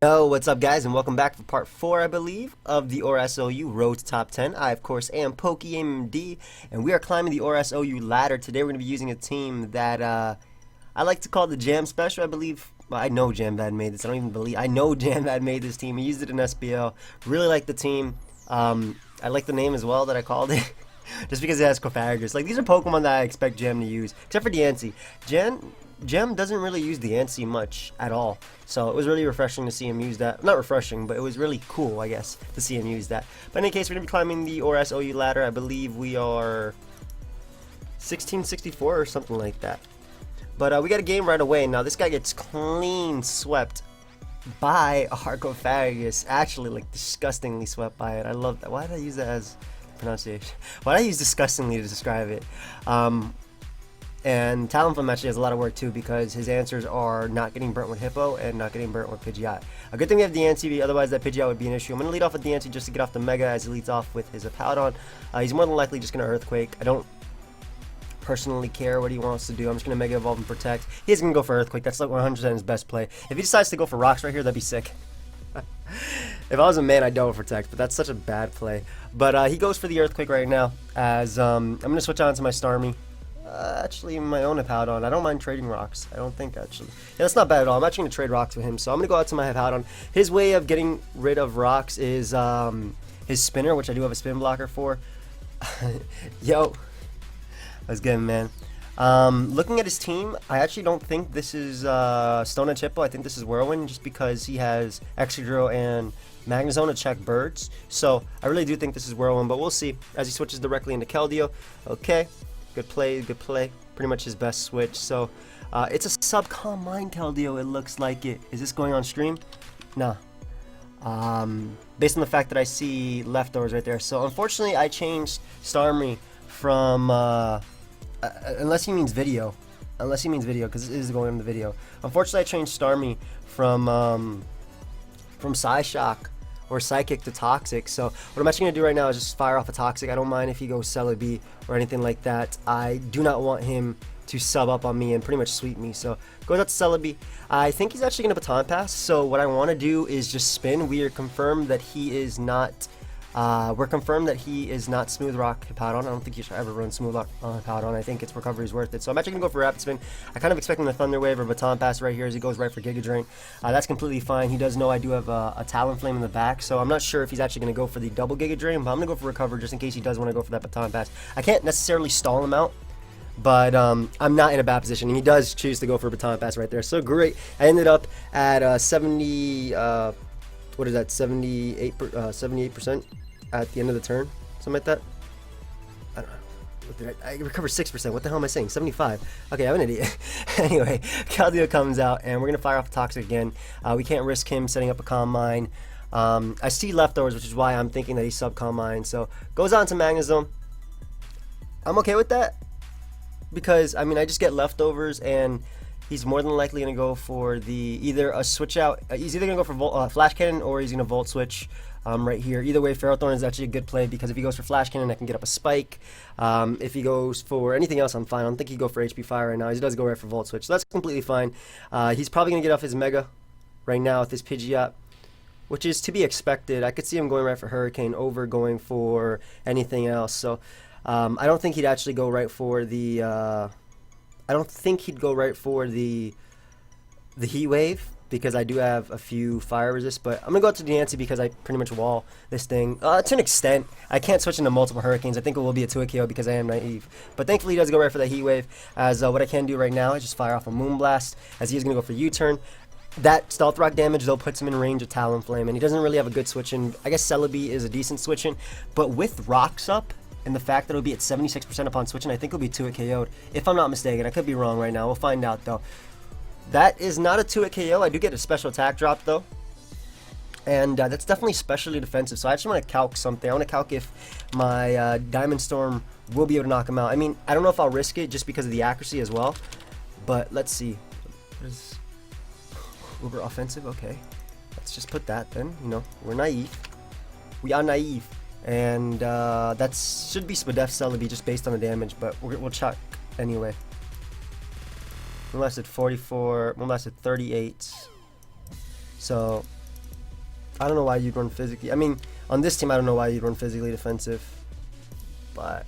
Yo, what's up guys, and welcome back for part 4, I believe, of the ORAS OU Road to Top 10. I, of course, am PokeaimMD, and we are climbing the ORAS OU ladder. Today we're going to be using a team that I like to call the Jam Special, I believe. Well, I know Jam made this. I know Jam made this team. He used it in SPL. Really like the team. I like the name as well that I called it. Just because it has Cofagrigus. Like, these are Pokemon that I expect Jam to use. Except for Diancie. Jam doesn't really use Diancie much at all. So it was really refreshing to see him use that. Not refreshing, but it was really cool, I guess, to see him use that. But in any case, we're going to be climbing the ORAS OU ladder. I believe we are 1664 or something like that. But we got a game right away. Now, this guy gets clean swept by our Cofagrigus. Actually, like, disgustingly swept by it. I love that. Why did I use that as pronunciation? Why did I use disgustingly to describe it? And Talonflame actually has a lot of work too, because his answers are not getting burnt with Hippo and not getting burnt with Pidgeot. A good thing we have Diancie, otherwise that Pidgeot would be an issue. I'm going to lead off with Diancie just to get off the Mega as he leads off with his Hippowdon. He's more than likely just going to Earthquake. I don't personally care what he wants to do. I'm just going to Mega Evolve and Protect. He's going to go for Earthquake. That's like 100% his best play. If he decides to go for Rocks right here, that'd be sick. If I was a man, I'd go for Protect, but that's such a bad play. But he goes for the Earthquake right now, as I'm going to switch on to my Starmie. Actually, my own Hippowdon. I don't mind trading Rocks. I don't think, actually. Yeah, that's not bad at all. I'm actually going to trade Rocks with him. So I'm going to go out to my Hippowdon. His way of getting rid of Rocks is his Spinner, which I do have a spin blocker for. Yo. That's good, man. Looking at his team, I actually don't think this is Stone and Hippo. I think this is Whirlwind, just because he has Excadrill and Magnezone to check birds. So I really do think this is Whirlwind, but we'll see as he switches directly into Keldeo. Okay. Good play, good play. Pretty much his best switch. So, it's a Subcom Mine Keldeo, it looks like it. Is this going on stream? Nah. Based on the fact that I see leftovers right there. So, unfortunately, I changed Starmie from, unless he means video. Unless he means video, because it is going on the video. Unfortunately, I changed Starmie from Psyshock or Psychic to Toxic. So what I'm actually going to do right now is just fire off a Toxic. I don't mind if he goes Celebi or anything like that. I do not want him to sub up on me and pretty much sweep me. So goes out to Celebi. I think he's actually going to Baton Pass. So what I want to do is just spin. We are confirmed that he is not Smooth Rock Hippowdon. I don't think he should ever run Smooth Rock on Hippowdon. I think its recovery is worth it. So I'm actually going to go for Rapid Spin. I kind of expect him to Thunder Wave or Baton Pass right here as he goes right for Giga Drain. That's completely fine. He does know I do have a Talonflame in the back, so I'm not sure if he's actually going to go for the double Giga Drain, but I'm going to go for Recover just in case he does want to go for that Baton Pass. I can't necessarily stall him out, but I'm not in a bad position, and he does choose to go for Baton Pass right there. So great. I ended up at 70, what is that, 78%? At the end of the turn, something like that. I don't know. I recovered 6%. What the hell am I saying? 75. Okay, I'm an idiot. Anyway, Keldeo comes out, and we're gonna fire off a Toxic again. We can't risk him setting up a Calm Mine. I see leftovers, which is why I'm thinking that he's sub Calm Mine. So goes on to Magnezone. I'm okay with that because I mean I just get leftovers, and he's more than likely gonna go for either a switch out. He's either gonna go for Flash Cannon or he's gonna Volt Switch. Right here. Either way, Ferrothorn is actually a good play because if he goes for Flash Cannon, I can get up a Spike. If he goes for anything else, I'm fine. I don't think he'd go for HP Fire right now. He does go right for Volt Switch, so that's completely fine. He's probably going to get off his Mega right now with his Pidgeot, which is to be expected. I could see him going right for Hurricane over going for anything else. So I don't think he'd actually go right for the... I don't think he'd go right for the Heat Wave, because I do have a few fire resist, but I'm going to go out to Diancie because I pretty much wall this thing. To an extent, I can't switch into multiple Hurricanes. I think it will be a 2-hit KO because I am naive. But thankfully he does go right for that Heat Wave, as what I can do right now is just fire off a Moonblast, as he is going to go for U-turn. That Stealth Rock damage, though, puts him in range of Talonflame, and he doesn't really have a good switch-in. I guess Celebi is a decent switch-in, but with Rocks up, and the fact that it'll be at 76% upon switching, I think it'll be 2-hit KO'd, if I'm not mistaken. I could be wrong right now. We'll find out, though. That is not a 2-hit KO. I do get a special attack drop, though. And that's definitely specially defensive. So I actually want to calc something. I want to calc if my Diamond Storm will be able to knock him out. I mean, I don't know if I'll risk it just because of the accuracy as well. But let's see. What is Uber offensive? Okay. Let's just put that then. You know, we're naive. We are naive. And that should be Spadef Celebi just based on the damage. But we'll check anyway. One lasted 44, one lasted 38. So I don't know why you'd run physically. I mean, on this team, I don't know why you'd run physically defensive. But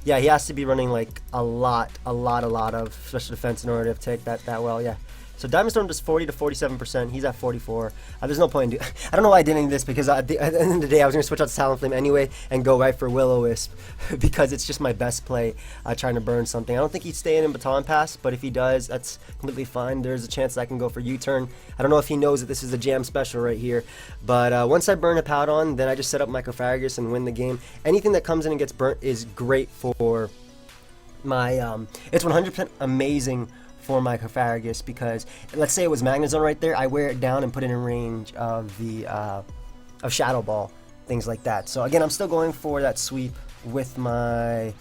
yeah, he has to be running like a lot of special defense in order to take that well. Yeah. So Diamond Storm does 40 to 47%. He's at 44. There's no point in doing. I don't know why I did any of this because at the end of the day, I was going to switch out to Talonflame anyway and go right for Will-O-Wisp because it's just my best play trying to burn something. I don't think he's staying in Baton Pass, but if he does, that's completely fine. There's a chance that I can go for U-Turn. I don't know if he knows that this is a jam special right here, but once I burn a Powdon, then I just set up Microfagus and win the game. Anything that comes in and gets burnt is great for my. It's 100% amazing for Microfagus because let's say it was Magnezone right there, I wear it down and put it in range of the of Shadow Ball, things like that. So again, I'm still going for that sweep with my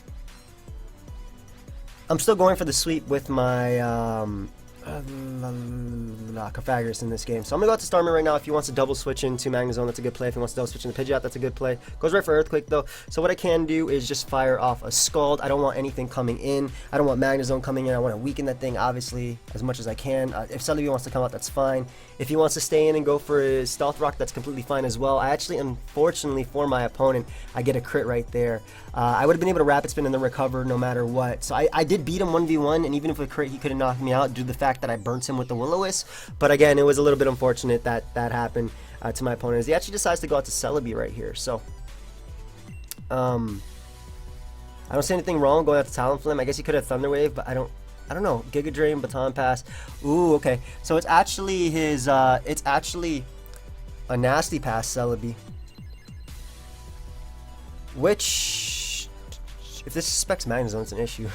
Microfagus in this game. So I'm gonna go out to Starmie right now. If he wants to double switch into Magnezone, that's a good play. If he wants to double switch into Pidgeot, that's a good play. Goes right for Earthquake though. So what I can do is just fire off a Scald. I don't want anything coming in. I don't want Magnezone coming in. I want to weaken that thing obviously as much as I can. If Celebi wants to come out, that's fine. If he wants to stay in and go for his Stealth Rock, that's completely fine as well. I actually, unfortunately for my opponent, I get a crit right there. I would have been able to Rapid Spin and then recover no matter what. So I did beat him 1v1, and even if with a crit, he could have knocked me out due to the fact that I burnt him with the Will-O-Wisp. But again, it was a little bit unfortunate that that happened to my opponent. As he actually decides to go out to Celebi right here. So I don't see anything wrong going out to Talonflame. I guess he could have Thunder Wave, but I don't know. Giga Drain, Baton Pass. Ooh, okay. So it's actually his it's actually a Nasty Pass Celebi. Which, if this suspects Magnezone, it's an issue.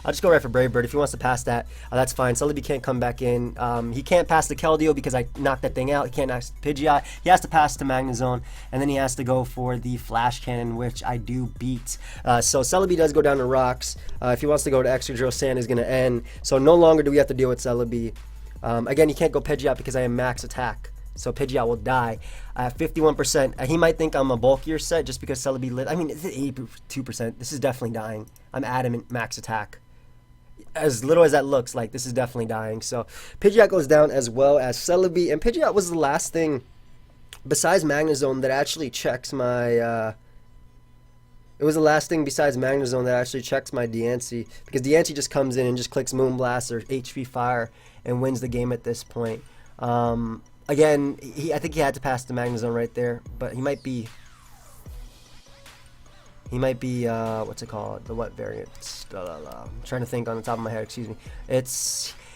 I'll just go right for Brave Bird. If he wants to pass that, that's fine. Celebi can't come back in. He can't pass the Keldeo because I knocked that thing out. He can't pass Pidgeot. He has to pass to Magnezone, and then he has to go for the Flash Cannon, which I do beat. So Celebi does go down to Rocks. If he wants to go to Excadrill, Sand is going to end. So no longer do we have to deal with Celebi. Again, he can't go Pidgeot because I am max attack. So Pidgeot will die at 51%. He might think I'm a bulkier set just because Celebi lit. I mean, it's 82%. This is definitely dying. I'm adamant max attack. As little as that looks like, this is definitely dying. So Pidgeot goes down as well as Celebi. And Pidgeot was the last thing besides Magnezone that actually checks my... It was the last thing besides Magnezone that actually checks my Diancie. Because Diancie just comes in and just clicks Moonblast or HP Fire and wins the game at this point. Again, I think he had to pass the Magnezone right there, but he might be, what's it called? The what variant? I'm trying to think on the top of my head, excuse me.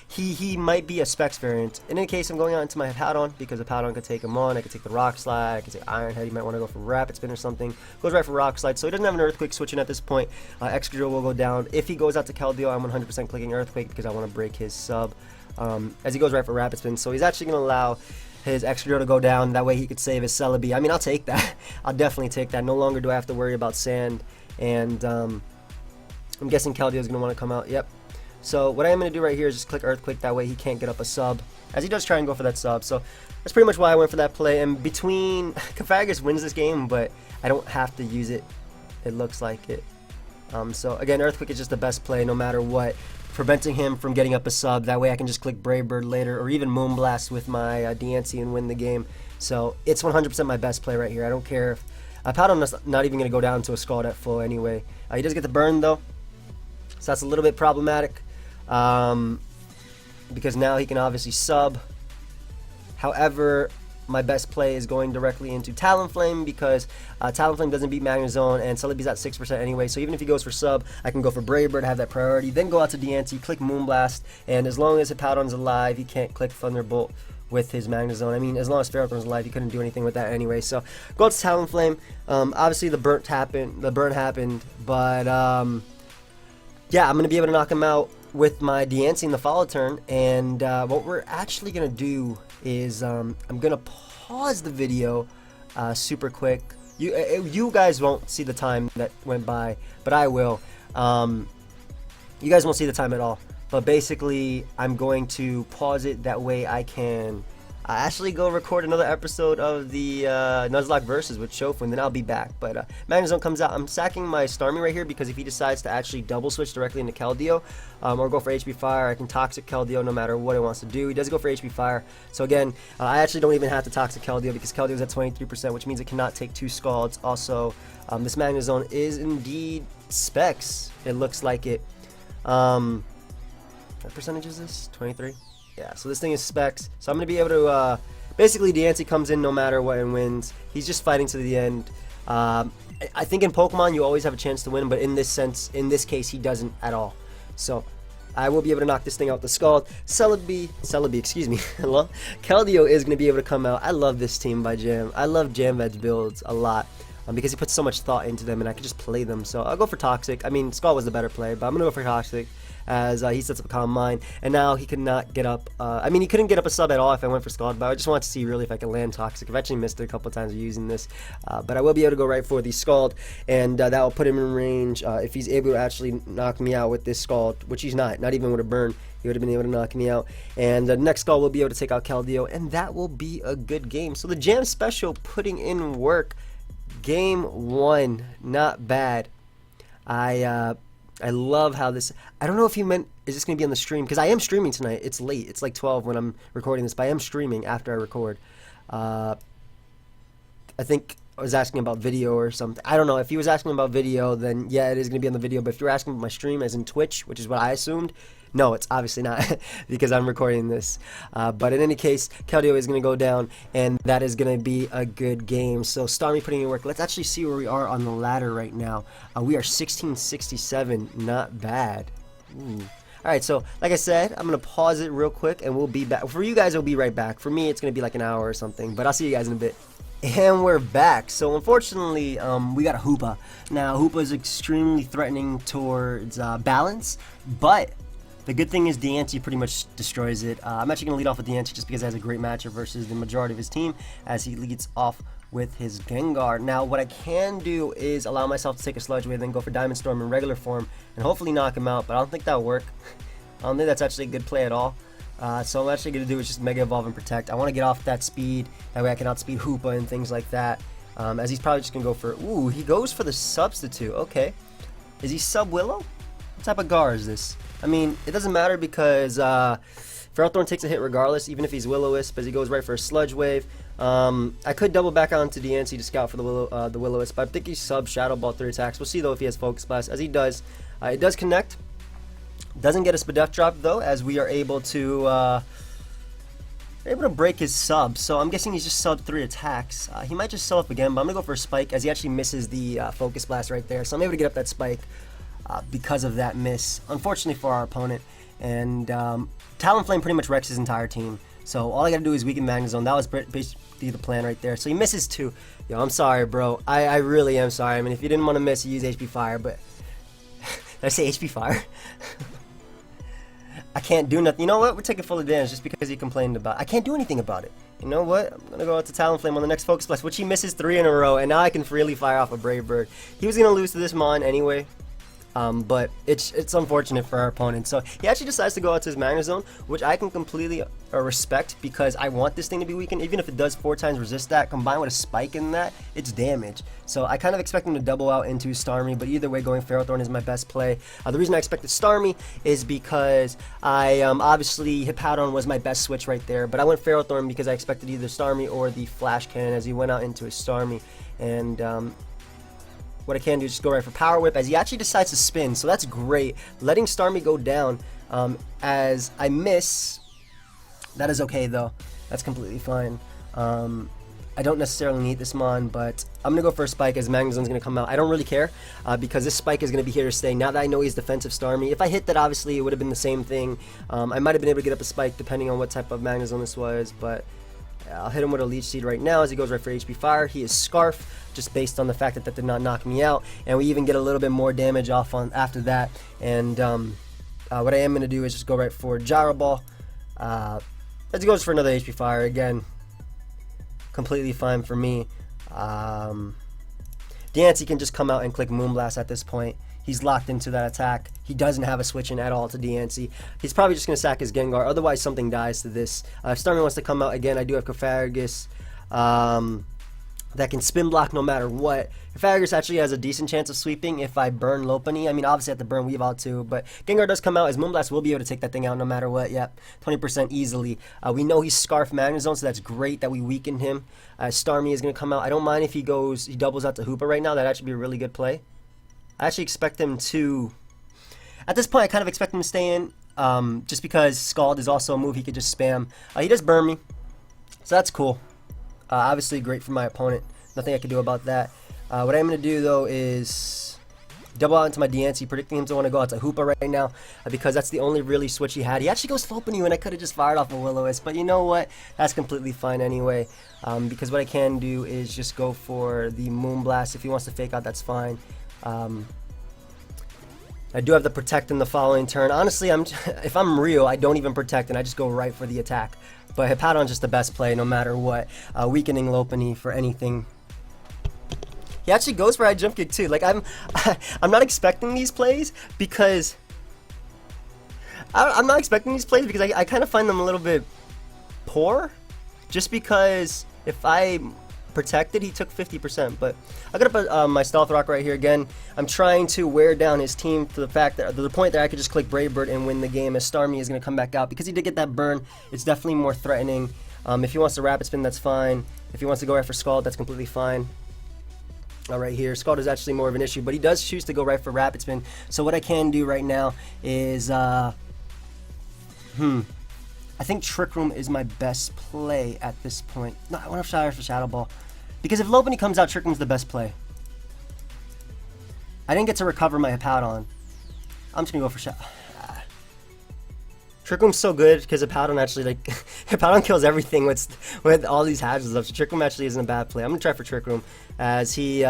He might be a Specs variant. In any case, I'm going out into my Powdon because the Powdon could take him on. I could take the Rock Slide, I could take Iron Head. He might want to go for Rapid Spin or something. Goes right for Rock Slide, so he doesn't have an Earthquake switching at this point. Excadrill will go down. If he goes out to Keldeo, I'm 100% clicking Earthquake because I want to break his sub. As he goes right for Rapid Spin, so he's actually going to allow his Excadrill to go down. That way he could save his Celebi. I mean, I'll take that. I'll definitely take that. No longer do I have to worry about Sand. And I'm guessing Keldeo is going to want to come out. Yep. So what I am going to do right here is just click Earthquake. That way he can't get up a sub, as he does try and go for that sub. So that's pretty much why I went for that play. And between Microfagus wins this game, but I don't have to use it. It looks like it. So again, Earthquake is just the best play no matter what, preventing him from getting up a sub. That way I can just click Brave Bird later or even Moonblast with my Diancie and win the game. So it's 100% my best play right here. I don't care if Powdon's not even going to go down to a Scald at full anyway. He does get the burn though, so that's a little bit problematic because now he can obviously sub. However, my best play is going directly into Talonflame because Talonflame doesn't beat Magnezone and Celebi's at 6% anyway. So even if he goes for sub, I can go for Brave Bird, have that priority, then go out to Diancie, click Moonblast, and as long as Hippowdon's alive, he can't click Thunderbolt with his Magnezone. I mean, as long as Ferrothorn's alive, he couldn't do anything with that anyway. So go out to Talonflame. Obviously the burn happened, but yeah, I'm gonna be able to knock him out with my Diancie in the follow turn. And what we're actually gonna do is I'm gonna pause the video super quick. You guys won't see the time that went by, but I will. You guys won't see the time at all. But basically, I'm going to pause it. That way I can actually go record another episode of the Nuzlocke Versus with Shofu, then I'll be back. But Magnezone comes out. I'm sacking my Starmie right here because if he decides to actually double switch directly into Keldeo or go for HP Fire, I can Toxic Keldeo no matter what it wants to do. He does go for HP Fire. So again, I actually don't even have to Toxic Keldeo because Keldeo is at 23%, which means it cannot take 2 Scalds. Also, this Magnezone is indeed Specs. It looks like it. What percentage is this? 23? Yeah, so this thing is Specs. So I'm going to be able to, basically Diancie comes in no matter what and wins. He's just fighting to the end. I think in Pokemon you always have a chance to win, but in this case he doesn't at all. So I will be able to knock this thing out the Scald. Celebi, excuse me. Keldeo is going to be able to come out. I love this team by Jam. I love Jamved's builds a lot. Because he puts so much thought into them and I can just play them. So I'll go for Toxic. I mean, Scald was the better play, but I'm going to go for Toxic as he sets up a Calm Mind. And now he could not get up. I mean, he couldn't get up a sub at all if I went for Scald, but I just want to see really if I can land Toxic. I've actually missed it a couple times using this. But I will be able to go right for the Scald, and that will put him in range. If he's able to actually knock me out with this Scald, which he's not even with a burn, he would have been able to knock me out. And the next Scald will be able to take out Keldeo, and that will be a good game. So the Jam Special putting in work. Game 1, not bad. I love how this. I don't know if he meant is this going to be on the stream because I am streaming tonight. It's late. It's like 12 when I'm recording this, but I am streaming after I record. I think I was asking about video or something. I don't know if he was asking about video. Then yeah, it is going to be on the video. But if you're asking about my stream, as in Twitch, which is what I assumed. No, it's obviously not because I'm recording this. But in any case, Keldeo is going to go down, and that is going to be a good game. So Starmie putting in work. Let's actually see where we are on the ladder right now. We are 1667. Not bad. Ooh. All right, so like I said, I'm going to pause it real quick, and we'll be back. For you guys, it'll be right back. For me, it's going to be like an hour or something, but I'll see you guys in a bit. And we're back. So unfortunately, we got a Hoopa. Now, Hoopa is extremely threatening towards balance, but the good thing is Diancie pretty much destroys it. I'm actually going to lead off with Diancie just because he has a great matchup versus the majority of his team as he leads off with his Gengar. Now, what I can do is allow myself to take a Sludge Wave, then go for Diamond Storm in regular form and hopefully knock him out, but I don't think that'll work. I don't think that's actually a good play at all. So what I'm actually going to do is just Mega Evolve and Protect. I want to get off that speed. That way I can outspeed Hoopa and things like that. As he's probably just going to go for... Ooh, he goes for the Substitute. Okay. Is he Sub-Willow? What type of Gar is this? I mean, it doesn't matter because Ferrothorn takes a hit regardless, even if he's Will-O-Wisp, as he goes right for a Sludge Wave. I could double back onto Diancie to scout for the Will-O-Wisp, but I think he's Shadow Ball 3 attacks. We'll see, though, if he has Focus Blast. As he does, it does connect. Doesn't get a Spadef drop, though, as we are able to break his sub. So I'm guessing he's just sub 3 attacks. He might just sell up again, but I'm going to go for a Spike, as he actually misses the Focus Blast right there. So I'm able to get up that Spike. Because of that miss, unfortunately for our opponent. And Talonflame pretty much wrecks his entire team. So all I gotta do is weaken Magnezone. That was basically the plan right there. So he misses 2. Yo, I'm sorry, bro. I really am sorry. I mean, if you didn't want to miss, you use HP Fire, but... Did I say HP Fire? I can't do nothing. You know what? We're taking full advantage just because he complained about it. I can't do anything about it. You know what? I'm going to go out to Talonflame on the next Focus Blast, which he misses 3 in a row, and now I can freely fire off a Brave Bird. He was going to lose to this Mon anyway. But it's unfortunate for our opponent. So he actually decides to go out to his Magnezone, which I can completely respect because I want this thing to be weakened. Even if it does 4 times resist that, combined with a Spike in that, it's damage. So I kind of expect him to double out into Starmie, but either way, going Ferrothorn is my best play. The reason I expected Starmie is because I obviously Hippowdon was my best switch right there, but I went Ferrothorn because I expected either Starmie or the Flash Cannon as he went out into his Starmie. And what I can do is just go right for Power Whip as he actually decides to spin, so that's great. Letting Starmie go down as I miss, that is okay though. That's completely fine. I don't necessarily need this Mon, but I'm going to go for a Spike as Magnezone's going to come out. I don't really care because this Spike is going to be here to stay. Now that I know he's defensive Starmie, if I hit that, obviously it would have been the same thing. I might have been able to get up a Spike depending on what type of Magnezone this was, but I'll hit him with a Leech Seed right now as he goes right for HP Fire. He is Scarf, just based on the fact that that did not knock me out, and we even get a little bit more damage off on after that. And what I am going to do is just go right for Gyro Ball as he goes for another HP Fire. Again, completely fine for me. Diancie can just come out and click Moonblast at this point. He's locked into that attack. He doesn't have a switch in at all to DNC. He's probably just going to sack his Gengar. Otherwise, something dies to this. If Starmie wants to come out again, I do have Cofagrigus that can spin block no matter what. Cofagrigus actually has a decent chance of sweeping if I burn Lopunny. I mean, obviously I have to burn Weavile too, but Gengar does come out. His Moonblast will be able to take that thing out no matter what. Yep, 20% easily. We know he's Scarf Magnezone, so that's great that we weaken him. Starmie is going to come out. I don't mind if he doubles out to Hoopa right now. That'd actually be a really good play. I actually expect him to... At this point, I kind of expect him to stay in, just because Scald is also a move he could just spam. He does burn me, so that's cool. Obviously great for my opponent. Nothing I can do about that. What I'm going to do, though, is double out into my DNC, predicting him to want to go out to Hoopa right now, because that's the only really switch he had. He actually goes Lopunny when I could have just fired off a Will-O-Wisp, but you know what? That's completely fine anyway, because what I can do is just go for the Moonblast. If he wants to fake out, that's fine. I do have the Protect in the following turn. Honestly, if I'm real, I don't even Protect, and I just go right for the attack. But Hippowdon's just the best play no matter what. Weakening Lopunny for anything. He actually goes for high jump kick too. Like I'm not expecting these plays because I'm not expecting these plays because I kind of find them a little bit poor. Just because if I protected, he took 50%. But I got up my Stealth Rock right here again. I'm trying to wear down his team to the point that I could just click Brave Bird and win the game, as Starmie is going to come back out because he did get that burn. It's definitely more threatening. If he wants to Rapid Spin, that's fine. If he wants to go right for Scald, that's completely fine. Right here, Scald is actually more of an issue, but he does choose to go right for Rapid Spin. So what I can do right now is I think Trick Room is my best play at this point. No, I want to fire for Shadow Ball. Because if Lopunny comes out, Trick Room's the best play. I didn't get to recover my Hippowdon. I'm just going to go for Shadow. Trick Room's so good because Hippowdon actually, like, Hippowdon kills everything with all these hatches up. So Trick Room actually isn't a bad play. I'm going to try for Trick Room as he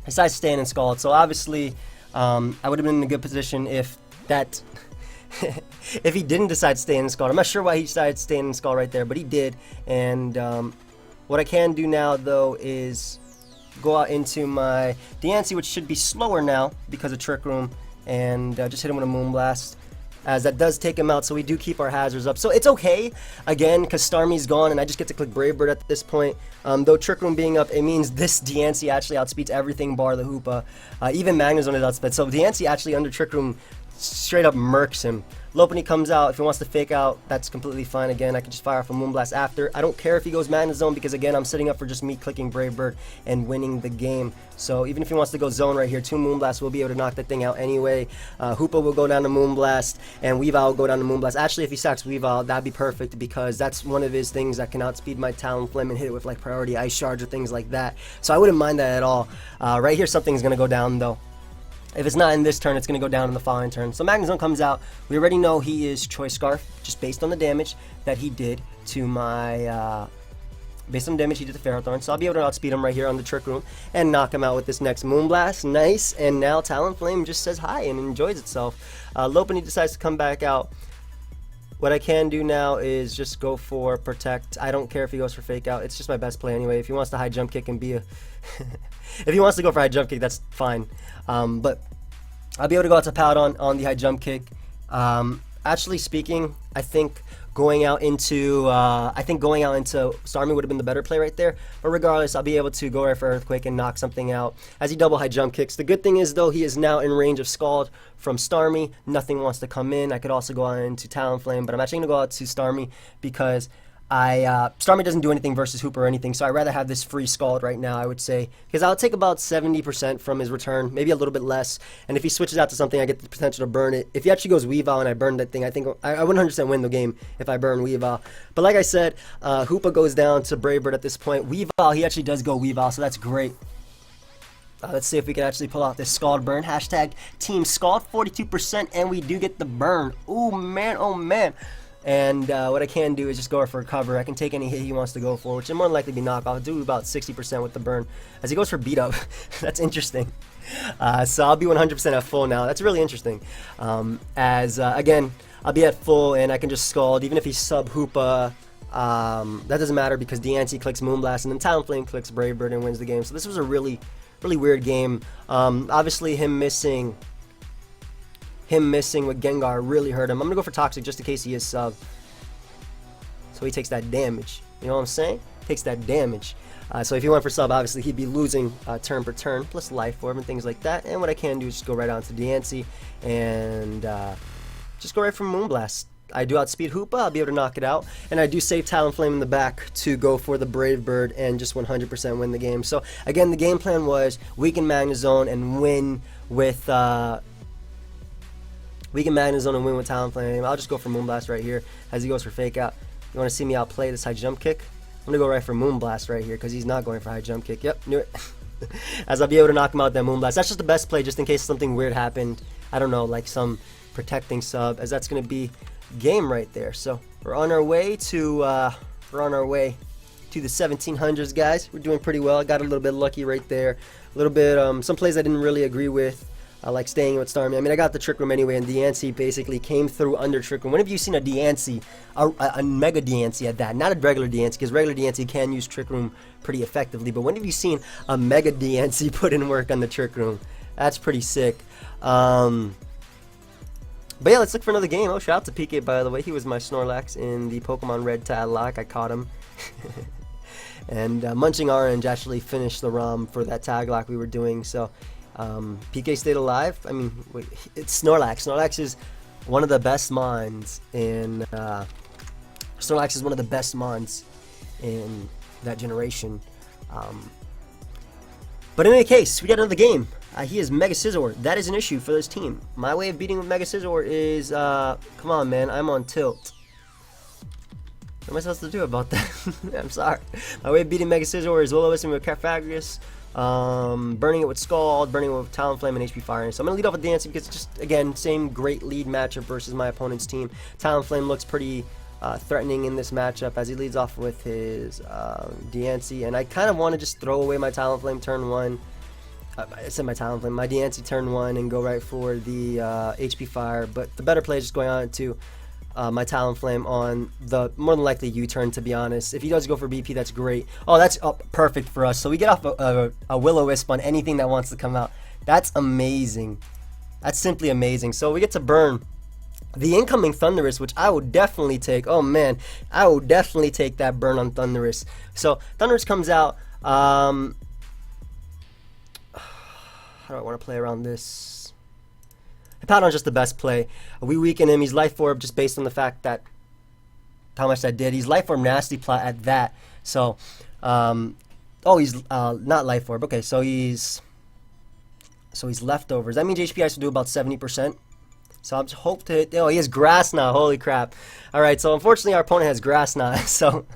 decides to stay in Scald. So obviously, I would have been in a good position if that... if he didn't decide to stay in Scald. I'm not sure why he decided to stay in Scald right there, but he did. And what I can do now, though, is go out into my DNC, which should be slower now because of Trick Room, and just hit him with a Moonblast, as that does take him out, so we do keep our hazards up. So it's okay, again, because Starmie's gone, and I just get to click Brave Bird at this point. Though Trick Room being up, it means this DNC actually outspeeds everything bar the Hoopa. Even Magnezone is outsped. So DNC actually under Trick Room straight up murks him. Lopunny comes out. If he wants to fake out, that's completely fine. Again, I can just fire off a Moonblast after. I don't care if he goes Magnezone because, again, I'm setting up for just me clicking Brave Bird and winning the game. So even if he wants to go Zone right here, 2 Moonblasts will be able to knock that thing out anyway. Hoopa will go down to Moonblast, and Weavile will go down to Moonblast. Actually, if he stacks Weavile, that'd be perfect because that's one of his things that can outspeed my Talonflame and hit it with, like, priority Ice Shards or things like that. So I wouldn't mind that at all. Right here, something's going to go down, though. If it's not in this turn, it's going to go down in the following turn. So Magnezone comes out. We already know he is Choice Scarf, just based on the damage that he did to my... based on the damage he did to Ferrothorn. So I'll be able to outspeed him right here on the Trick Room and knock him out with this next Moonblast. Nice. And now Talonflame just says hi and enjoys itself. Lopunny decides to come back out. What I can do now is just go for Protect. I don't care if he goes for Fake Out. It's just my best play anyway. If he wants to high jump kick and be a... if he wants to go for high jump kick, that's fine. But I'll be able to go out to Powdon on the high jump kick. Actually speaking, I think going out into Starmie would have been the better play right there. But regardless, I'll be able to go right for Earthquake and knock something out as he double high jump kicks. The good thing is, though, he is now in range of Scald from Starmie. Nothing wants to come in. I could also go out into Talonflame, but I'm actually going to go out to Starmie because Starmie doesn't do anything versus Hoopa or anything, so I'd rather have this free Scald right now, I would say, because I'll take about 70% from his return, maybe a little bit less, and if he switches out to something, I get the potential to burn it. If he actually goes Weavile and I burn that thing, I think I 100% win the game if I burn Weavile. But like I said, Hoopa goes down to Brave Bird at this point. Weavile, he actually does go Weavile, so that's great. Let's see if we can actually pull out this Scald burn. Hashtag Team Scald, 42%, and we do get the burn. Oh man, oh man. And what I can do is just go for a cover. I can take any hit he wants to go for, which will more than likely be knockoff. I'll do about 60% with the burn as he goes for beat up. That's interesting. So I'll be 100% at full now. That's really interesting. Again, I'll be at full and I can just Scald. Even if he sub Hoopa, that doesn't matter because DNC clicks Moonblast and then Talonflame clicks Brave Bird and wins the game. So this was a really, really weird game. Obviously him missing with Gengar really hurt him. I'm gonna go for Toxic just in case he is sub. So he takes that damage. You know what I'm saying? Takes that damage. So if he went for sub, obviously he'd be losing turn per turn, plus life orb and things like that. And what I can do is just go right on to Diancie and just go right for Moonblast. I do outspeed Hoopa, I'll be able to knock it out. And I do save Talonflame in the back to go for the Brave Bird and just 100% win the game. So again, the game plan was weaken Magnezone and win with Talonflame. I'll just go for Moonblast right here as he goes for Fake Out. You want to see me outplay this high jump kick? I'm going to go right for Moonblast right here because he's not going for high jump kick. Yep, knew it. As I'll be able to knock him out that Moonblast. That's just the best play just in case something weird happened. I don't know, like some protecting sub, as that's going to be game right there. So we're on our way to the 1700s, guys. We're doing pretty well. I got a little bit lucky right there. A little bit some plays I didn't really agree with. Like staying with Starmie. I mean, I got the Trick Room anyway, and Diancie basically came through under Trick Room. When have you seen a Diancie, a Mega Diancie at that? Not a regular Diancie, because regular Diancie can use Trick Room pretty effectively. But when have you seen a Mega Diancie put in work on the Trick Room? That's pretty sick. But yeah, let's look for another game. Oh, shout out to PK, by the way. He was my Snorlax in the Pokemon Red Tag Lock. I caught him. And Munching Orange actually finished the ROM for that tag lock we were doing. So PK stayed alive. I mean, it's Snorlax. Snorlax is one of the best mons in that generation. But in any case, we got another game. He is Mega Scizor. That is an issue for this team. My way of beating with Mega Scizor is, come on, man, I'm on tilt. What am I supposed to do about that? I'm sorry. My way of beating Mega Scizor is Will-O-Wisp with Carfagus, burning it with Scald, burning it with Talonflame and HP Fire. So I'm going to lead off with Diancie because it's just, again, same great lead matchup versus my opponent's team. Talonflame looks pretty threatening in this matchup as he leads off with his Diancie. And I kind of want to just throw away my Talonflame turn 1. I said my Talonflame, my Diancie turn 1 and go right for the HP Fire. But the better play is just going on to my Talonflame on the more than likely U-turn, to be honest. If he does go for BP, that's great. Oh, that's perfect for us. So we get off a Will-O-Wisp on anything that wants to come out. That's amazing. That's simply amazing. So we get to burn the incoming Thundurus, which I would definitely take. Oh man, I would definitely take that burn on Thundurus. So Thundurus comes out. How do I want to play around this? Hippowdon's just the best play. We weaken him. He's Life Orb just based on the fact that how much that did. He's Life Orb Nasty Plot at that. So, oh, he's not Life Orb. Okay, so he's Leftovers. That means HP Ice will do about 70%. So I'm just hope to hit. Oh, he has Grass Knot. Holy crap! All right, so unfortunately our opponent has Grass Knot. So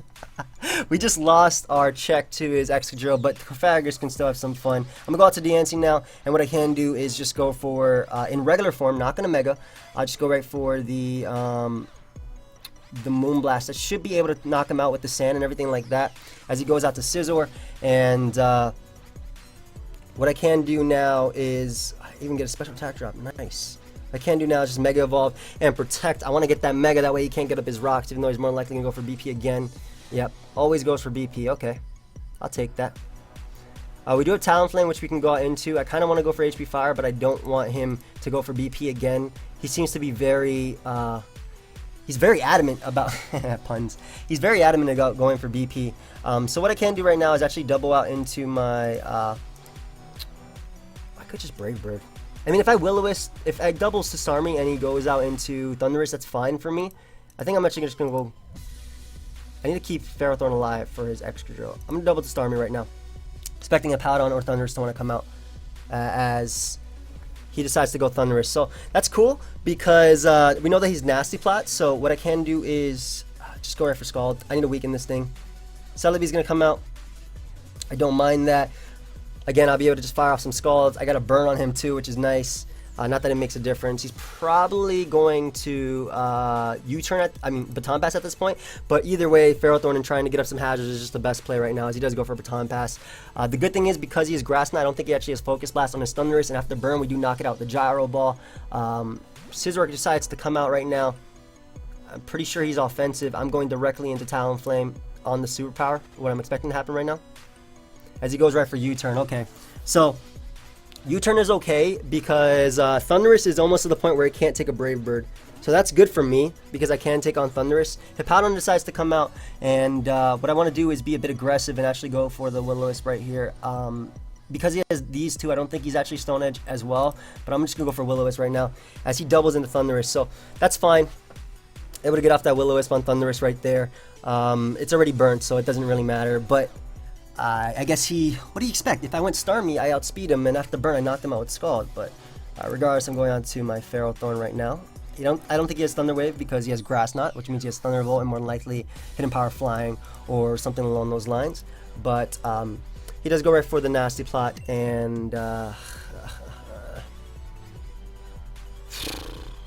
we just lost our check to his Excadrill, but Carfagus can still have some fun. I'm gonna go out to Diancie now, and what I can do is just go for in regular form, not gonna Mega. I'll just go right for the Moonblast. I should be able to knock him out with the sand and everything like that as he goes out to Scizor. And what I can do now is even get a special attack drop. Nice. I can do now is just Mega Evolve and Protect. I want to get that Mega, that way he can't get up his rocks, even though he's more likely going to go for BP again. Yep, always goes for BP. Okay, I'll take that. We do have Talonflame, which we can go out into. I kind of want to go for HP Fire, but I don't want him to go for BP again. He seems to be very, he's very adamant about, puns. He's very adamant about going for BP. So what I can do right now is actually double out into my, I could just Brave Bird. I mean, if I Will-O-Wisp, if I doubles to Starmie and he goes out into Thundurus, that's fine for me. I think I'm actually just going to go... I need to keep Ferrothorn alive for his Excadrill. I'm going to double to Starmie right now. Expecting a Powdon or Thundurus to want to come out as he decides to go Thundurus. So that's cool because we know that he's Nasty Plot. So what I can do is just go right for Scald. I need to weaken this thing. Celebi's going to come out. I don't mind that. Again, I'll be able to just fire off some Scalds. I got a burn on him too, which is nice. Not that it makes a difference. He's probably going to U-turn, Baton Pass at this point. But either way, Ferrothorn and trying to get up some hazards is just the best play right now as he does go for Baton Pass. The good thing is because he has Grass Knot, I don't think he actually has Focus Blast on his Thundurus. And after burn, we do knock it out with the Gyro Ball. Scizor decides to come out right now. I'm pretty sure he's offensive. I'm going directly into Talonflame on the Superpower, what I'm expecting to happen right now. As he goes right for U-turn. Okay. So U-turn is okay because Thundurus is almost to the point where it can't take a Brave Bird. So that's good for me because I can take on Thundurus. Hippowdon decides to come out, and what I want to do is be a bit aggressive and actually go for the Will-O-Wisp right here. Because he has these two, I don't think he's actually Stone Edge as well, but I'm just going to go for Will-O-Wisp right now as he doubles into Thundurus. So that's fine. Able to get off that Will-O-Wisp on Thundurus right there. It's already burnt, so it doesn't really matter, but I guess what do you expect? If I went Starmie, I outspeed him, and after burn, I knocked him out with Scald. But regardless, I'm going on to my Ferrothorn right now. I don't think he has Thunder Wave because he has Grass Knot, which means he has Thunderbolt and more than likely Hidden Power Flying or something along those lines. But he does go right for the Nasty Plot, and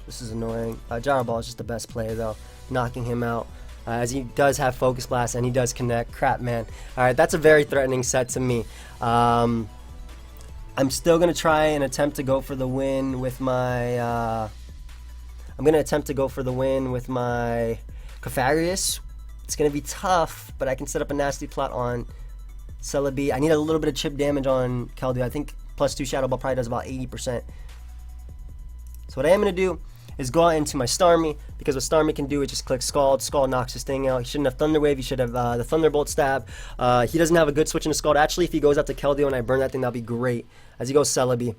this is annoying. Gyro Ball is just the best play though, knocking him out. As he does have Focus Blast and he does connect. Crap, man. Alright, that's a very threatening set to me. I'm still going to try and attempt to go for the win with my... I'm going to attempt to go for the win with my Clefairy. It's going to be tough, but I can set up a Nasty Plot on Celebi. I need a little bit of chip damage on Keldeo. I think +2 Shadow Ball probably does about 80%. So what I am going to do is go out into my Starmie, because what Starmie can do is just click Scald. Scald knocks this thing out. He shouldn't have Thunder Wave. He should have the Thunderbolt Stab. He doesn't have a good switch into Scald. Actually, if he goes out to Keldeo and I burn that thing, that'll be great. As he goes Celebi.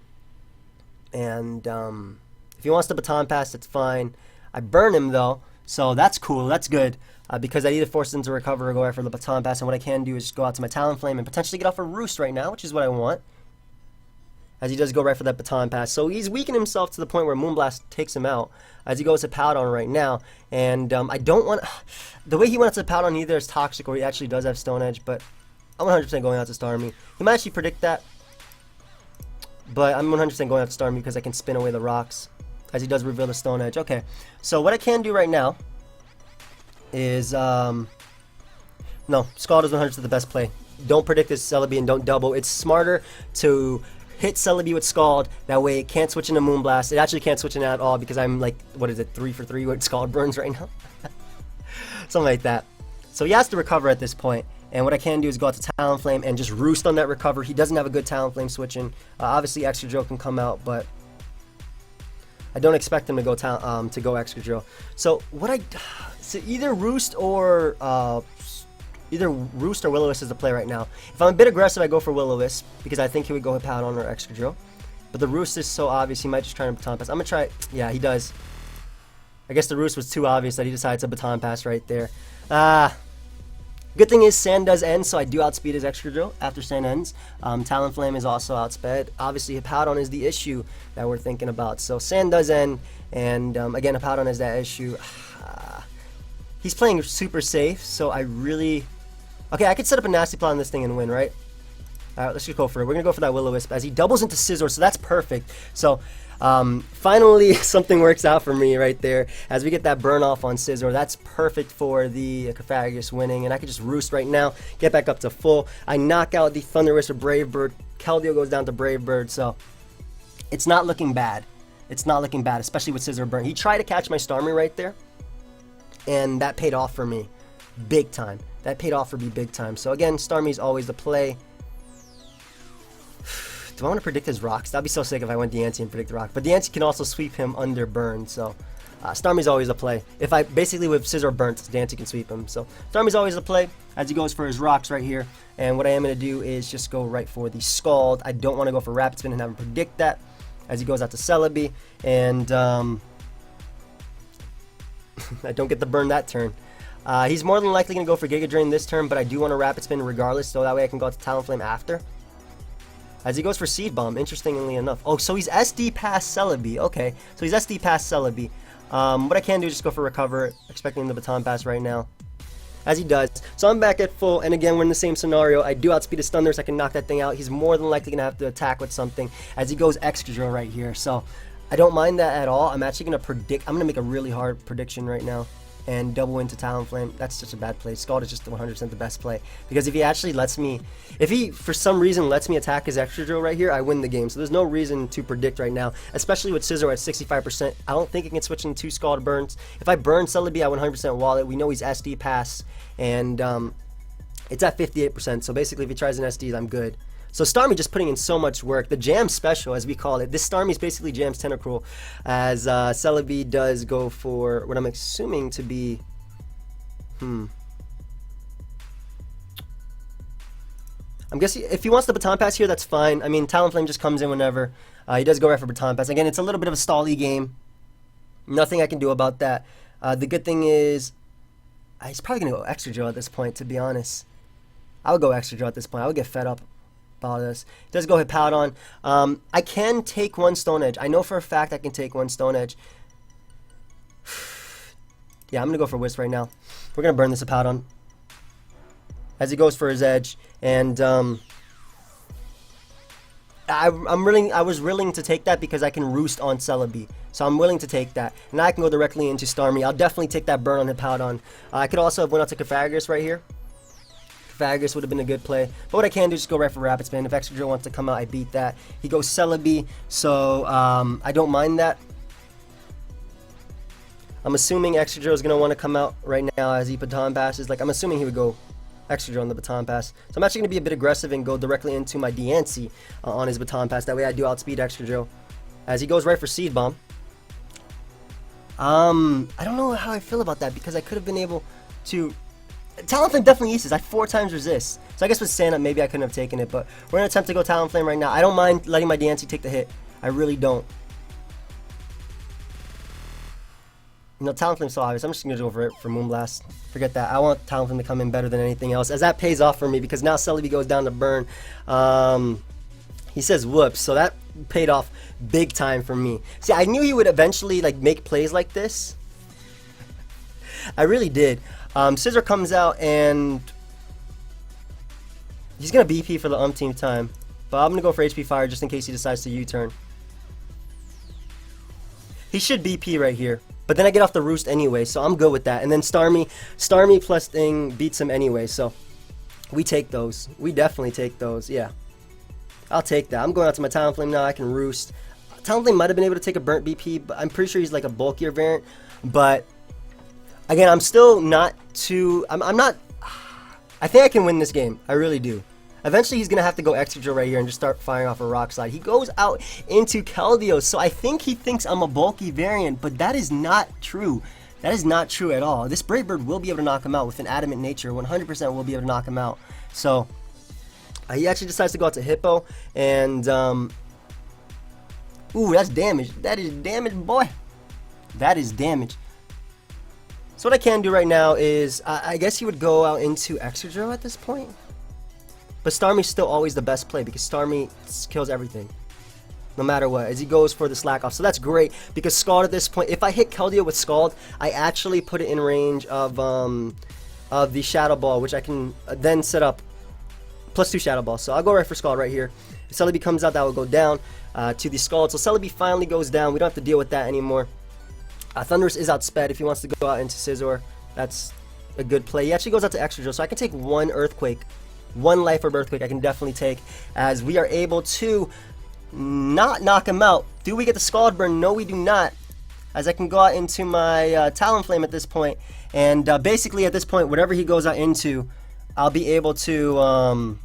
And if he wants to Baton Pass, that's fine. I burn him though, so that's cool. That's good. Because I need to force him to recover or go after the Baton Pass. And what I can do is just go out to my Talonflame and potentially get off a Roost right now, which is what I want. As he does go right for that Baton Pass. So he's weakened himself to the point where Moonblast takes him out. As he goes to Powdon right now. And I don't want... The way he went out to Powdon either is Toxic or he actually does have Stone Edge. But I'm 100% going out to Starmie. He might actually predict that. But I'm 100% going out to Starmie because I can spin away the rocks. As he does reveal the Stone Edge. Okay. So what I can do right now is... No, Scald is 100% the best play. Don't predict this Celebi and don't double. It's smarter to... hit Celebi with Scald, that way it can't switch into Moonblast. It actually can't switch in at all because I'm like, what is it, 3 for 3 with Scald burns right now? Something like that. So he has to recover at this point, and what I can do is go out to Talonflame and just roost on that recover. He doesn't have a good Talonflame switching. Obviously Extra Drill can come out, but I don't expect him to go Extra Drill. So either Roost or Will-O-Wisp is the play right now. If I'm a bit aggressive, I go for Will-O-Wisp because I think he would go Hippowdon or Extra Drill. But the Roost is so obvious, he might just try to Baton Pass. I'm going to try... Yeah, he does. I guess the Roost was too obvious that he decides to Baton Pass right there. Good thing is Sand does end, so I do outspeed his Extra Drill after Sand ends. Talonflame is also outsped. Obviously, Hippowdon is the issue that we're thinking about. So Sand does end, and again, Hippowdon is that issue. He's playing super safe, so I really... Okay, I could set up a Nasty Plot on this thing and win, right? Alright, let's just go for it. We're going to go for that Will-O-Wisp as he doubles into Scizor, so that's perfect. So, finally, something works out for me right there. As we get that burn off on Scizor, that's perfect for the Clefairy winning. And I could just Roost right now, get back up to full. I knock out the Thundurus with Brave Bird. Keldeo goes down to Brave Bird, so it's not looking bad. It's not looking bad, especially with Scizor burn. He tried to catch my Starmie right there, and that paid off for me big time. That paid off for me big time. So again, Starmie's always the play. Do I want to predict his rocks? That'd be so sick if I went Diancie and predict the rock. But Diancie can also sweep him under burn. So Starmie's always the play. If I basically with Scizor burnt, Diancie can sweep him. So Starmie's always the play as he goes for his rocks right here. And what I am going to do is just go right for the Scald. I don't want to go for Rapid Spin and have him predict that as he goes out to Celebi. And I don't get the burn that turn. He's more than likely going to go for Giga Drain this turn, but I do want to Rapid Spin regardless, so that way I can go out to Talonflame after. As he goes for Seed Bomb, interestingly enough. Oh, so he's SD past Celebi. Okay, so he's SD past Celebi. What I can do is just go for Recover, expecting the Baton Pass right now. As he does. So I'm back at full, and again, we're in the same scenario. I do outspeed his Thundurus, I can knock that thing out. He's more than likely going to have to attack with something as he goes Extra Drill right here. So I don't mind that at all. I'm actually going to predict. I'm going to make a really hard prediction right now and double into Talonflame. That's such a bad play. Scald is just 100% the best play. Because if he actually lets me, if he for some reason lets me attack his Extra Drill right here, I win the game. So there's no reason to predict right now, especially with Scizor at 65%. I don't think it can switch into 2 Scald burns. If I burn Celebi, I 100% wall it. We know he's SD pass, and it's at 58%. So basically, if he tries an SD, I'm good. So Starmie just putting in so much work. The Jam Special, as we call it. This Starmie is basically Jam's Tentacruel, as Celebi does go for what I'm assuming to be... I'm guessing if he wants the Baton Pass here, that's fine. I mean, Talonflame just comes in whenever. He does go right for Baton Pass. Again, it's a little bit of a stally game. Nothing I can do about that. The good thing is, he's probably going to go Extra Drill at this point, to be honest. I would go Extra Drill at this point. I would get fed up about this. He does go hit Powdon. I can take one Stone Edge. I know for a fact I can take one Stone Edge. Yeah, I'm going to go for Wisp right now. We're going to burn this Powdon as he goes for his Edge. And I was willing to take that because I can Roost on Celebi. So I'm willing to take that. And I can go directly into Starmie. I'll definitely take that burn on Hippowdon. I could also have went out to Cofagrigus right here. Cofagrigus would have been a good play. But what I can do is just go right for Rapid Spin. If Extra Drill wants to come out, I beat that. He goes Celebi, so I don't mind that. I'm assuming Extra Drill is going to want to come out right now as he Baton Passes. Like, I'm assuming he would go Extra Drill on the Baton Pass. So I'm actually going to be a bit aggressive and go directly into my Diancie on his Baton Pass. That way I do outspeed Extra Drill. As he goes right for Seed Bomb. I don't know how I feel about that because I could have been able to... Talonflame definitely uses. I 4 times resist. So I guess with Santa, maybe I couldn't have taken it. But we're going to attempt to go Talonflame right now. I don't mind letting my Diancie take the hit. I really don't. You know, Talonflame's so obvious. I'm just going to go for it for Moonblast. Forget that. I want Talonflame to come in better than anything else, as that pays off for me because now Celebi goes down to burn. He says whoops, so that paid off big time for me. See, I knew he would eventually like make plays like this. I really did. Scizor comes out and he's going to BP for the umpteenth time. But I'm going to go for HP Fire just in case he decides to U-turn. He should BP right here. But then I get off the Roost anyway, so I'm good with that. And then Starmie plus Thing beats him anyway, so we take those. We definitely take those, yeah. I'll take that. I'm going out to my Talonflame now. I can Roost. Talonflame might have been able to take a burnt BP, but I'm pretty sure he's like a bulkier variant. But again, I'm still not too... I'm not... I think I can win this game. I really do. Eventually, he's going to have to go Extra Drill right here and just start firing off a Rock Slide. He goes out into Keldeo, so I think he thinks I'm a bulky variant, but that is not true. That is not true at all. This Brave Bird will be able to knock him out with an Adamant Nature. 100% will be able to knock him out. So, he actually decides to go out to Hippo, and, ooh, that's damage. That is damage, boy. That is damage. So what I can do right now is, I guess he would go out into Extra Drill at this point. But Starmie's still always the best play because Starmie kills everything, no matter what, as he goes for the Slack Off. So that's great because Scald at this point, if I hit Keldeo with Scald, I actually put it in range of the Shadow Ball, which I can then set up +2 Shadow Ball. So I'll go right for Scald right here. If Celebi comes out, that will go down to the Scald. So Celebi finally goes down. We don't have to deal with that anymore. Thunderous is outsped if he wants to go out into Scizor. That's a good play. He actually goes out to Extra Drill, so I can take one Earthquake. One Life Orb Earthquake I can definitely take, as we are able to not knock him out. Do we get the Scald Burn? No, we do not. As I can go out into my Talonflame at this point, and basically at this point, whatever he goes out into, I'll be able to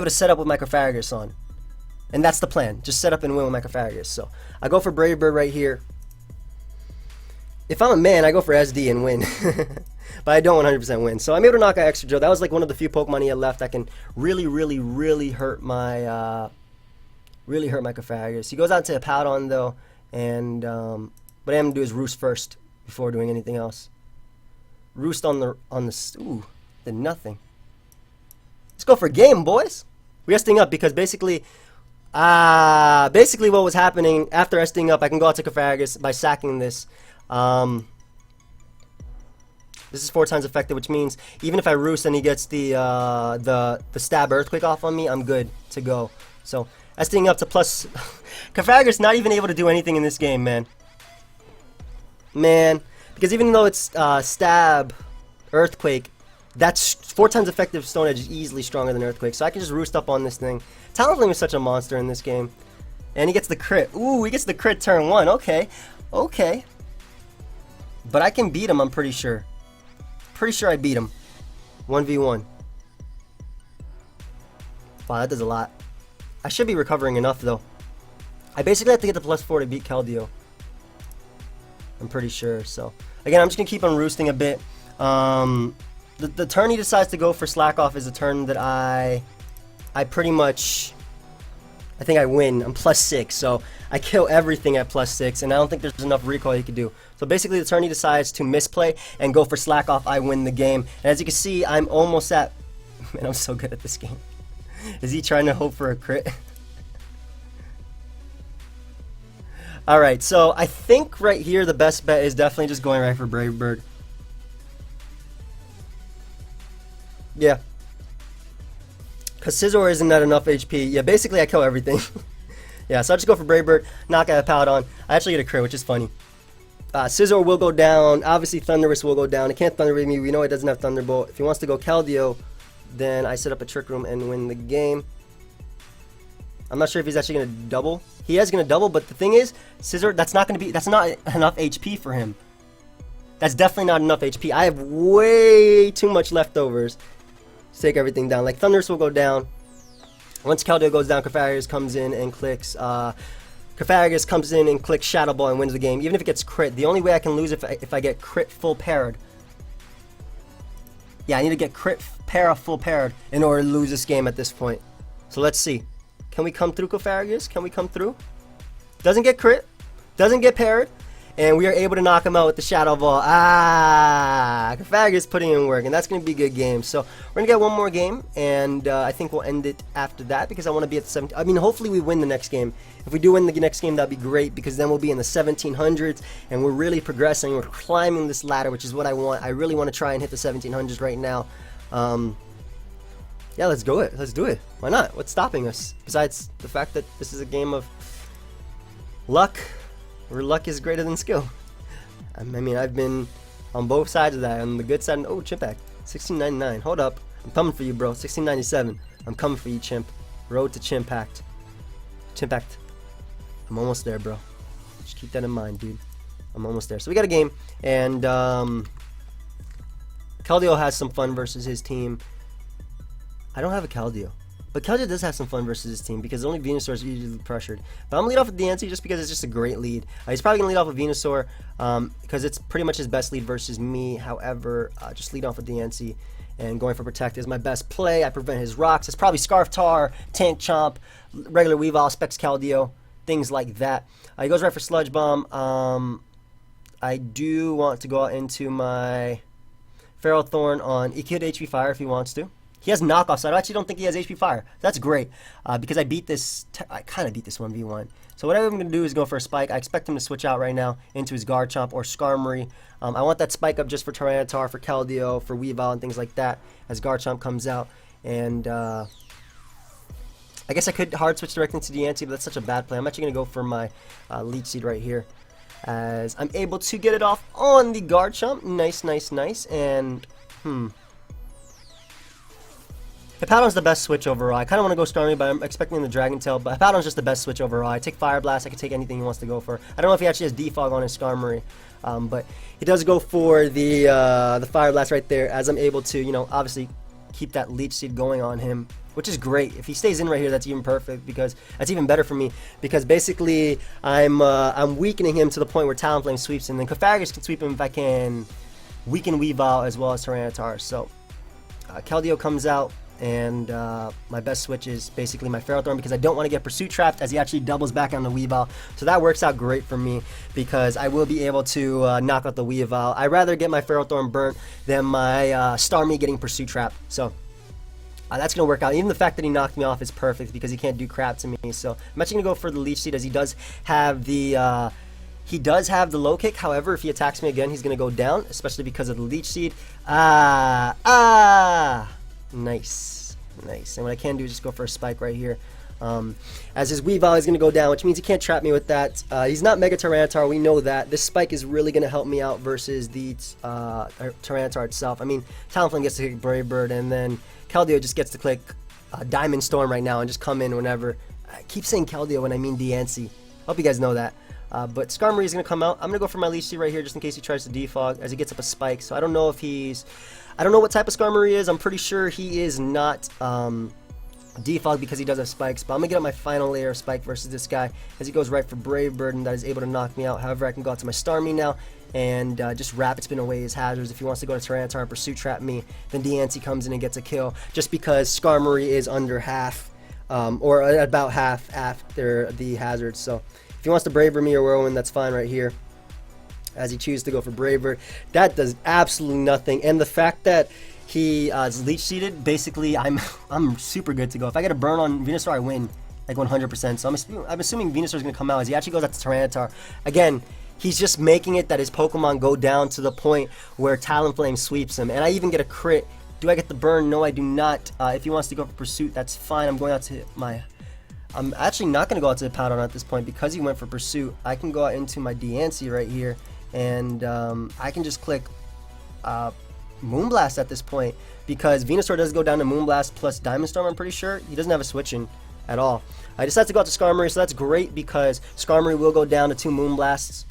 set up with my Cofagrigus on, and that's the plan. Just set up and win with my Cofagrigus. So I go for Brave Bird right here. If I'm a man, I go for SD and win. But I don't 100% win. So I'm able to knock out Extra Drill. That was like one of the few Pokemon he had left that can really hurt my Cofagrigus. He goes out to Hippowdon though, and what I'm gonna do is Roost first before doing anything else. Roost on the ooh, did nothing. Let's go for game, boys. We're Sting up because basically what was happening after Sting up, I can go out to Cofagrigus by sacking this. This is 4 times effective, which means even if I Roost and he gets the Stab Earthquake off on me, I'm good to go. So, Sting up to plus... Cofagrigus not even able to do anything in this game, man. Because even though it's Stab Earthquake, that's 4 times effective. Stone Edge is easily stronger than Earthquake, so I can just Roost up on this thing. Talonflame is such a monster in this game. And he gets the crit. Ooh, he gets the crit turn 1. Okay. Okay. But I can beat him, I'm pretty sure. Pretty sure I beat him. 1v1. Wow, that does a lot. I should be recovering enough, though. I basically have to get the +4 to beat Keldeo. I'm pretty sure, so. Again, I'm just going to keep on roosting a bit. The turn he decides to go for Slack Off is a turn that I pretty much, I think I win. I'm +6, so I kill everything at +6, and I don't think there's enough recoil he could do. So basically, the turn he decides to misplay and go for Slack Off, I win the game. And as you can see, I'm almost at, man, I'm so good at this game. Is he trying to hope for a crit? Alright, so I think right here the best bet is definitely just going right for Brave Bird. Yeah. Because Scizor isn't at enough HP. Yeah, basically I kill everything. Yeah, so I just go for Brave Bird, knock out a Powdon. I actually get a crit, which is funny. Scizor will go down. Obviously, Thundurus will go down. It can't Thunder Wave me. We know it doesn't have Thunderbolt. If he wants to go Keldeo, then I set up a Trick Room and win the game. I'm not sure if he's actually going to double. He is going to double, but the thing is, Scizor, that's not enough HP for him. That's definitely not enough HP. I have way too much leftovers to take everything down. Like, Thundurus will go down. Once Keldeo goes down, Clefairy comes in and clicks. Clefairy comes in and clicks Shadow Ball and wins the game. Even if it gets crit, the only way I can lose if I get crit full paired. Yeah, I need to get crit para full paired in order to lose this game at this point. So let's see. Can we come through, Clefairy? Can we come through? Doesn't get crit. Doesn't get paired. And we are able to knock him out with the Shadow Ball. Clefairy is putting in work, and that's going to be a good game. So we're going to get one more game, and I think we'll end it after that because I want to be at the 17. I mean, hopefully we win the next game. If we do win the next game, that'd be great because then we'll be in the 1700s, and we're really progressing. We're climbing this ladder, which is what I want. I really want to try and hit the 1700s right now. Yeah, let's go it. Let's do it. Why not? What's stopping us? Besides the fact that this is a game of luck, where luck is greater than skill. I mean, I've been on both sides of that. On the good side, oh, Chimp Act, 1699. Hold up, I'm coming for you, bro. 1697. I'm coming for you, Chimp. Road to Chimp Act. Chimp Act. I'm almost there, bro. Just keep that in mind, dude. I'm almost there. So we got a game, and Keldeo has some fun versus his team. I don't have a Keldeo. But Keldeo does have some fun versus his team because only Venusaur is usually pressured. But I'm going to lead off with Diancie just because it's just a great lead. He's probably going to lead off with Venusaur because it's pretty much his best lead versus me. However, just lead off with Diancie and going for Protect is my best play. I prevent his rocks. It's probably Scarf Tar, Tank Chomp, regular Weavile, Specs Keldeo, things like that. He goes right for Sludge Bomb. I do want to go out into my Feral Thorn on EQ to HP Fire if he wants to. He has knockoff, so I actually don't think he has HP Fire. That's great, because I beat this, I kind of beat this 1v1. So what I'm going to do is go for a Spike. I expect him to switch out right now into his Garchomp or Skarmory. I want that Spike up just for Tyranitar, for Keldeo, for Weavile, and things like that as Garchomp comes out. And I guess I could hard switch directly into Diancie, but that's such a bad play. I'm actually going to go for my Leech Seed right here, as I'm able to get it off on the Garchomp. Nice, nice, nice. And, Hippowdon's the best switch overall. I kind of want to go Starmie, but I'm expecting the Dragon Tail. But Hippowdon's just the best switch overall. I take Fire Blast. I can take anything he wants to go for. I don't know if he actually has Defog on his Skarmory, but he does go for the Fire Blast right there, as I'm able to, you know, obviously keep that Leech Seed going on him, which is great. If he stays in right here, that's even perfect, because that's even better for me, because basically I'm weakening him to the point where Talonflame sweeps him, and then Clefairy can sweep him if I can weaken Weavile as well as Tyranitar. So Keldeo comes out. And my best switch is basically my Ferrothorn, because I don't want to get Pursuit Trapped, as he actually doubles back on the Weavile. So that works out great for me, because I will be able to knock out the Weavile. I'd rather get my Ferrothorn burnt than my Starmie getting Pursuit Trapped. So that's going to work out. Even the fact that he knocked me off is perfect, because he can't do crap to me. So I'm actually going to go for the Leech Seed, as he does have the low kick. However, if he attacks me again, he's going to go down, especially because of the Leech Seed. Nice, nice. And what I can do is just go for a Spike right here. As his Weavile is going to go down, which means he can't trap me with that. He's not Mega Tyranitar, we know that. This Spike is really going to help me out versus the Tyranitar itself. I mean, Talonflame gets to click Brave Bird, and then Keldeo just gets to click Diamond Storm right now and just come in whenever. I keep saying Keldeo when I mean Diancie. Hope you guys know that. But Skarmory is going to come out. I'm going to go for my Leech Seed right here just in case he tries to defog, as he gets up a Spike. So I don't know if he's... I don't know what type of Skarmory is. I'm pretty sure he is not Defog because he does have spikes, but I'm gonna get up my final layer of spike versus this guy as he goes right for Brave Bird, and that is able to knock me out. However, I can go out to my Starmie now and just rapid spin away his hazards. If he wants to go to Tyranitar and Pursuit Trap me, then Diancie comes in and gets a kill just because Skarmory is under half, or about half after the hazards. So if he wants to Brave Bird me or Whirlwind, that's fine right here. As he chooses to go for Brave Bird, that does absolutely nothing. And the fact that he is leech seeded, basically I'm super good to go. If I get a burn on Venusaur, I win like 100%. So I'm assuming Venusaur is going to come out as he actually goes out to Tyranitar. Again, he's just making it that his Pokemon go down to the point where Talonflame sweeps him. And I even get a crit. Do I get the burn? No, I do not. If he wants to go for Pursuit, that's fine. I'm going out to my... I'm actually not going to go out to the Powder at this point because he went for Pursuit. I can go out into my Diancie right here, and I can just click... Moonblast at this point because Venusaur does go down to Moonblast plus Diamond Storm. I'm pretty sure he doesn't have a switch in at all. I decided to go out to Skarmory, so that's great because Skarmory will go down to 2 Moonblasts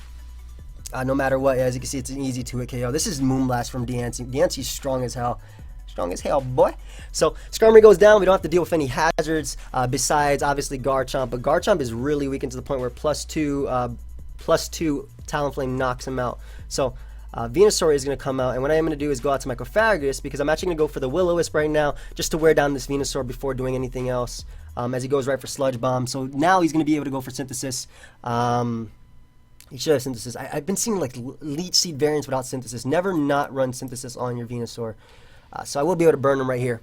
no matter what. As you can see, it's an easy 2-hit KO. This is Moonblast from Diancie. Diancie's strong as hell. Strong as hell, boy. So Skarmory goes down. We don't have to deal with any hazards besides obviously Garchomp, but Garchomp is really weakened to the point where +2 Talonflame knocks him out. So Venusaur is going to come out, and what I am going to do is go out to my Cofagrigus because I'm actually going to go for the Will-O-Wisp right now just to wear down this Venusaur before doing anything else as he goes right for Sludge Bomb. So now he's going to be able to go for Synthesis. He should have Synthesis. I've been seeing like Leech Seed variants without Synthesis. Never not run Synthesis on your Venusaur. So I will be able to burn him right here.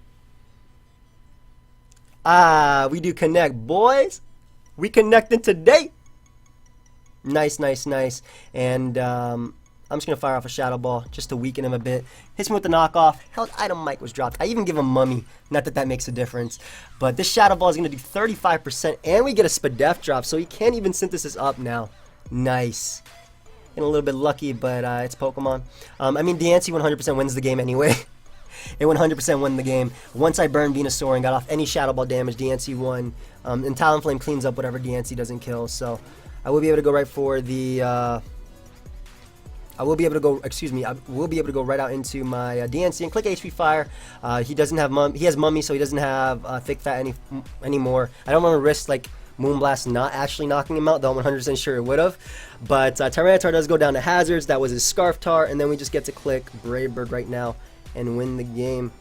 We do connect, boys. We connecting today. Nice, nice, nice. And I'm just going to fire off a Shadow Ball just to weaken him a bit. Hits me with the knockoff. Held item mic was dropped. I even give him Mummy. Not that that makes a difference. But this Shadow Ball is going to do 35%. And we get a Spadef drop. So he can't even Synthesis up now. Nice. Getting a little bit lucky, but it's Pokemon. I mean, Diancie 100% wins the game anyway. It 100% won the game. Once I burned Venusaur and got off any Shadow Ball damage, Diancie won. And Talonflame cleans up whatever Diancie doesn't kill. So I will be able to go right for the... I will be able to go. Excuse me. I will be able to go right out into my Diancie and click HP Fire. He doesn't have He has Mummy, so he doesn't have Thick Fat anymore. I don't want to risk like Moonblast not actually knocking him out, though I'm 100% sure it would have. But Tyranitar does go down to Hazards. That was his Scarftar, and then we just get to click Brave Bird right now and win the game.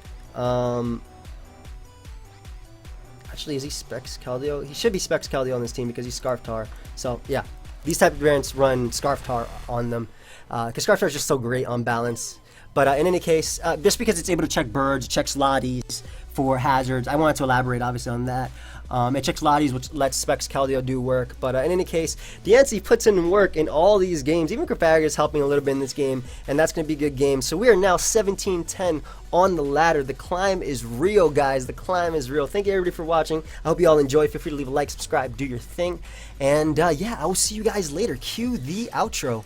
Actually, is he Specs Keldeo? He should be Specs Keldeo on this team because he's Scarftar. So yeah, these type of variants run Scarftar on them. Because Scarftar is just so great on balance. But in any case, just because it's able to check birds, checks Lotties for hazards, I wanted to elaborate obviously on that. It checks Lotties, which lets Specs Keldeo do work. But in any case, Diancie puts in work in all these games. Even Cofagrigus is helping a little bit in this game, and that's going to be a good game. So we are now 17-10 on the ladder. The climb is real, guys. The climb is real. Thank you, everybody, for watching. I hope you all enjoy. Feel free to leave a like, subscribe, do your thing. And yeah, I will see you guys later. Cue the outro.